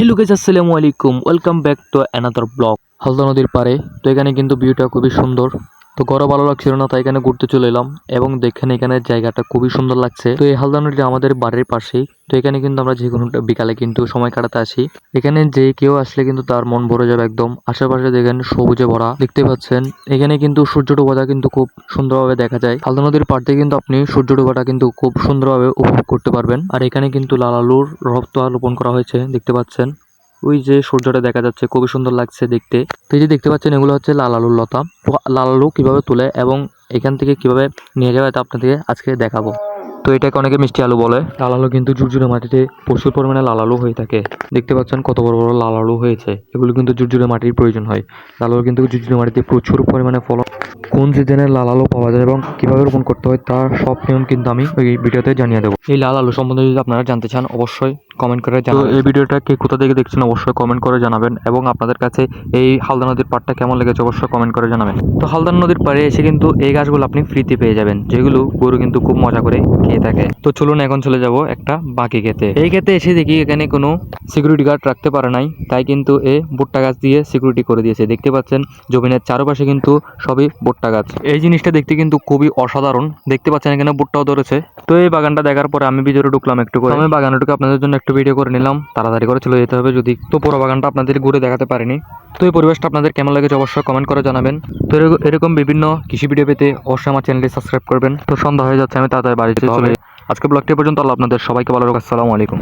Hello guys, আসসালামু আলাইকুম, welcome back to another blog. Halda নদীর পাড়ে তো এখানে কিন্তু ভিউটা খুবই সুন্দর। তো ঘরে ভালো লাগছিল না, তাই এখানে ঘুরতে চলে এলাম এবং দেখেন এখানে জায়গাটা খুবই সুন্দর লাগছে। তো এই হালদা নদীটা আমাদের বাড়ির পাশেই। তো এখানে কিন্তু আমরা যে কোনো বিকালে কিন্তু সময় কাটাতে আসি। এখানে যে কেউ আসলে কিন্তু তার মন ভরে যাবে একদম। আশেপাশে দেখেন সবুজে ভরা, দেখতে পাচ্ছেন। এখানে কিন্তু সূর্য ডোবাটা কিন্তু খুব সুন্দরভাবে দেখা যায়। হালদা নদীর পাড় থেকে কিন্তু আপনি সূর্য ডোবাটা কিন্তু খুব সুন্দরভাবে উপভোগ করতে পারবেন। আর এখানে কিন্তু লাল আলুর রক্ত রোপণ করা হয়েছে, দেখতে পাচ্ছেন। ওই যে সূর্যটা দেখা যাচ্ছে, খুবই সুন্দর লাগছে দেখতে। তো এই যে দেখতে পাচ্ছেন, এগুলো হচ্ছে লাল আলুর লতা। তো লাল আলু কিভাবে তুলে এবং এখান থেকে কিভাবে নিয়ে যাবে তা আপনাদেরকে আজকে দেখাবো। তো এটাকে অনেকে মিষ্টি আলু বলে। লাল আলু কিন্তু ঝুরঝুরে মাটিতে প্রচুর পরিমাণে লাল আলু হয়ে থাকে। দেখতে পাচ্ছেন কত বড় বড় লাল আলু হয়েছে। এগুলো কিন্তু ঝুরঝুরে মাটির প্রয়োজন হয়। লাল আলু কিন্তু ঝুরঝুরে মাটিতে প্রচুর পরিমাণে ফলন। কোন সিজনের লাল আলু পাওয়া যায় এবং কিভাবে রোপণ করতে হয় তার সব নিয়ম কিন্তু আমি এই ভিডিওতে জানিয়ে দেবো। এই লাল আলু সম্বন্ধে যদি আপনারা জানতে চান, অবশ্যই কমেন্ট করে জানাবেন। তো এই ভিডিওটা কে কোথা থেকে দেখছেন অবশ্যই কমেন্ট করে জানাবেন এবং আপনাদের কাছে এই হালদা নদীর পাড়টা কেমন লেগেছে অবশ্যই কমেন্ট করে জানাবেন। তো হালদা নদীর পাড়ে এসে কিন্তু এই গাছগুলো আপনি ফ্রিতে পেয়ে যাবেন, যেগুলো গরু কিন্তু খুব মজা করে খেয়ে থাকে। তো চলুন এখন চলে যাব একটা বাকি ক্ষেতে। এই ক্ষেতে এসে দেখি এখানে কোনো সিকিউরিটি গার্ড রাখতে পারে নাই, তাই কিন্তু এ ভুট্টা গাছ দিয়ে সিকিউরিটি করে দিয়েছে। দেখতে পাচ্ছেন জমিনের চারপাশে কিন্তু সবই ভুট্টা গাছ। এই জিনিসটা দেখতে কিন্তু খুবই অসাধারণ। দেখতে পাচ্ছেন এখানে ভুট্টাও ধরেছে। তো এই বাগানটা দেখার পরে আমি ভিতরে ঢুকলাম একটু করে। আমি বাগানটুকু আপনাদের জন্য একটু ভিডিও করে নিলাম, তাড়াতাড়ি করে চলে যেতে হবে যদি। তো পুরো বাগানটা আপনাদের ঘুরে দেখাতে পারিনি। তো এই পরিবেশটা আপনাদের কেমন লেগেছে অবশ্যই কমেন্ট করে জানাবেন। তো এরকম বিভিন্ন কৃষি ভিডিও পেতে অবশ্যই আমার চ্যানেলটি সাবস্ক্রাইব করবেন। তো সন্ধ্যা হয়ে যাচ্ছে, আমি তাড়াতাড়ি বাড়িতে চলে। আজকে ব্লগটি পর্যন্ত। আল্লাহ আপনাদের সবাইকে ভালো রাখুন। আসসালামু আলাইকুম।